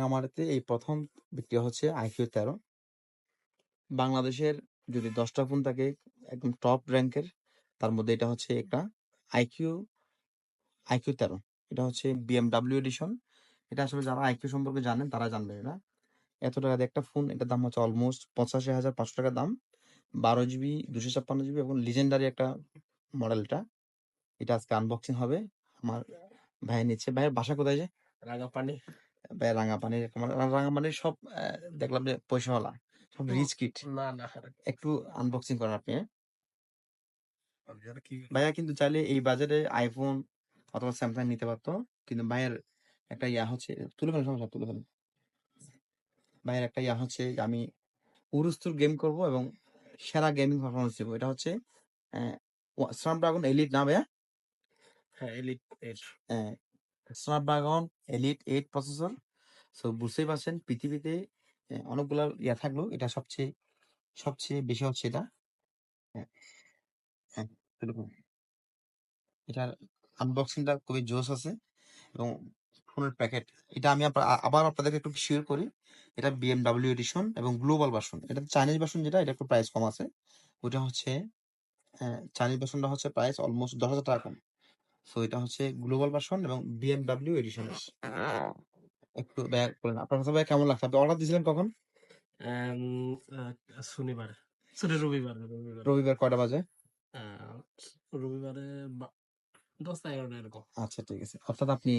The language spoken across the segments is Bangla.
রাঙামাটিতে এই প্রথম বিক্রি হচ্ছে আইকিউ 13। বাংলাদেশের যদি 10টা ফোন থাকে একদম টপ র্যাঙ্কের, তার মধ্যে এটা হচ্ছে একটা আইকিউ আইকিউ 13। এটা হচ্ছে বিএমডাব্লিউ এডিশন। এটা আসলে যারা আইকিউ সম্পর্কে জানেন তারা জানবে এটা। এত টাকা দিয়ে একটা ফোন, এটার দাম হচ্ছে অলমোস্ট 85,500 টাকা দাম। 12 জিবি 256 জিবি এবং লিজেন্ডারি একটা মডেলটা। এটা আজকে আনবক্সিং হবে। আমার ভাই নিচ্ছে। ভাইয়ের বাসা কোথায় যে? রাঙাপানি। ভাই রাঙাপানির রাঙাপানির সব দেখলাম যে পয়সাওয়ালা, সব রিচ কিড। না না একটু আনবক্সিং করেন আপনি। কি ভাইয়া কিন্তু চাইলে এই বাজারে আইফোন অথবা স্যামসাং নিতে পারতো, কিন্তু ভাইয়ের একটা ইয়া হচ্ছে, তুলে ফেলেন সমস্যা, তুলে ফেলেন। ভাইয়ের একটা ইয়া হচ্ছে যে আমি উরুস্তুর গেম করব এবং সেরা গেমিং পারফরমেন্স দেবো। এটা হচ্ছে স্ন্যাপড্রাগন এলিট না ভাইয়া? হ্যাঁ এলিট এর স্ন্যাপড্রাগন এলিট 8 প্রসেসর। সো বুঝতেই পারছেন পৃথিবীতে অনেকগুলো ইয়া থাকলেও এটা সবচেয়ে সবচেয়ে বেশি হচ্ছে এটা। হ্যাঁ, হ্যাঁ, এরকম। এটার আনবক্সিংটা খুবই জোস আছে এবং ফোনের প্যাকেট, এটা আমি আবার আপনাদেরকে একটু শেয়ার করি। এটা বিএমডাব্লিউ এডিশন এবং গ্লোবাল ভার্সন। এটা চাইনিজ ভার্সন, যেটা এটা একটু প্রাইস কম আছে। ওটা হচ্ছে চাইনিজ ভার্সনটা হচ্ছে প্রাইস অলমোস্ট 10,000 টাকা কম। সো এটা হচ্ছে গ্লোবাল ভার্সন এবং বিএমডাব্লিউ এডিশন। একটু ব্যাক করেন, আপনার কাছে ভাই কেমন লাগছে? আপনি অর্ডার দিয়েছিলেন কখন? শনিবার, সরি রবিবার রবিবার রবিবার কয়টা বাজে? রবিবারে 10টা-11টা এরকম। আচ্ছা ঠিক আছে, অর্থাৎ আপনি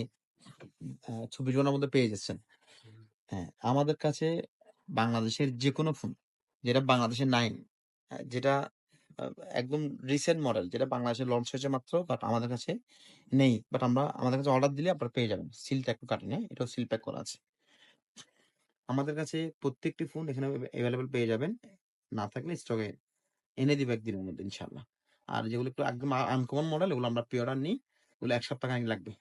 24 ঘন্টার মধ্যে পেয়ে যাচ্ছেন। হ্যাঁ, আমাদের কাছে বাংলাদেশের যে কোনো ফোন, যেটা বাংলাদেশের নাইন, যেটা আহ, একদম রিসেন্ট মডেল, যেটা বাংলাদেশে লঞ্চ হয়েছে মাত্র, বাট আমাদের কাছে নেই, বাট আমাদের কাছে অর্ডার দিলে আপনারা পেয়ে যাবেন। সিলটা একটু কাটেন, এটাও সিল প্যাক করা আছে। আমাদের কাছে প্রত্যেকটি ফোন এখানে অ্যাভেলেবেল পেয়ে যাবেন। না থাকলে স্টকে এনে দিবে একদিনের মধ্যে ইনশাল্লাহ। আর যেগুলো একটু একদম আনকমন মডেল, এগুলো আমরা প্রি অর্ডার নিই, ওগুলো 1 সপ্তাহ খানিক লাগবে।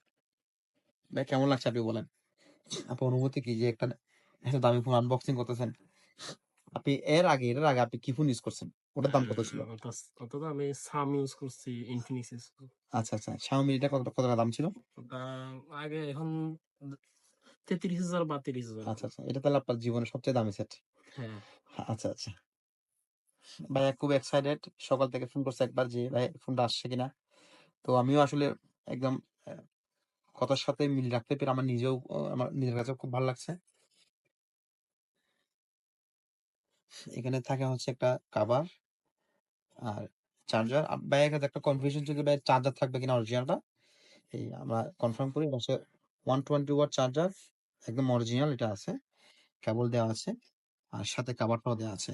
ভাই কেমন লাগছে আপনি বলেন? আপনার অনুভূতি কি যে একটা এত দামি ফোন আনবক্সিং করতেছেন? আপনি এটার আগে আপনি কি ফোন ইউজ করছেন? ওটার দাম কত ছিল? অত তো আমি সাম ইউজ করছি, ইনফিনিক্স ইউজ করছি। আচ্ছা আচ্ছা, Xiaomi এটা কত টাকা দাম ছিল? ওটা আগে এখন 33,000 বা 30,000। আচ্ছা আচ্ছা, এটা তাহলে আপনার জীবনের সবচেয়ে দামি সেট। হ্যাঁ আচ্ছা আচ্ছা, ভাইয়া খুব এক্সাইটেড। সকাল থেকে ফোন করছে একবার যে ভাই ফোনটা আসছে কিনা। তো আমিও আসলে একদম আহ, কথার সাথে মিল রাখতে পেরে আমার নিজেও আমার নিজের কাছে খুব ভালো লাগছে। এখানে থাকে হচ্ছে একটা কাভার আর চার্জার। ভাইয়ের কাছে একটা কনফিউশন ছিল ভাই, চার্জার থাকবে কিনা অরিজিনালটা। এই আমরা কনফার্ম করি, এটা হচ্ছে 120 ওয়াট চার্জার, একদম অরিজিনাল এটা আছে, কেবল দেওয়া আছে আর সাথে কাভারটাও দেওয়া আছে।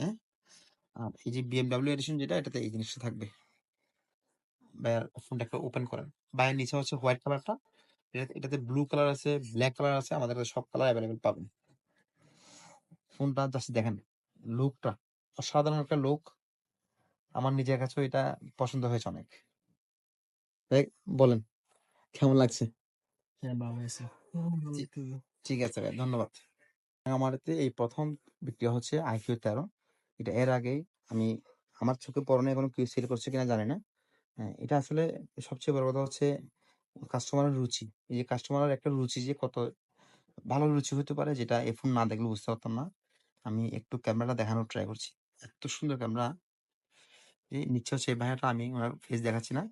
আর এই যে বিএমডাব্লিউ এডিশন যেটা, এটাতে এই জিনিসটা থাকবে। ভাইয়ার ফোনটা একটু ওপেন করেন। ভাইয়ের নিচে হচ্ছে হোয়াইট কালারটা, এটাতে ব্লু কালার আছে, ব্ল্যাক কালার আছে, আমাদের কাছে সব কালার অ্যাভেলেবেল পাবেন। ফোনটা জাস্ট দেখেন, লুকটা অসাধারণ একটা লুক। আমার নিজের কাছেও এটা পছন্দ হয়েছে অনেক। ভাই বলেন কেমন লাগছে? হ্যাঁ ভালো হয়েছে। জি- ঠিক আছে ভাই, ধন্যবাদ। আমারতে এই প্রথম বিক্রি হচ্ছে আইকিউ 13। এটা এর আগেই আমি আমার চোখে পড়ে নাই, কোনো কেউ সেল করছে কিনা জানি না। হ্যাঁ, এটা আসলে সবচেয়ে বড় কথা হচ্ছে কাস্টমারের রুচি। এই যে কাস্টমারের একটা রুচি যে কত ভালো রুচি হতে পারে, যেটা এই ফোন না দেখলে বুঝতে পারতাম না। আমি একটু ক্যামেরাটা দেখানোর ট্রাই করছি। এত সুন্দর ক্যামেরা। এই নিচ্ছে হচ্ছে এই ভাইয়াটা, আমি ওনার ফেস দেখাচ্ছি না।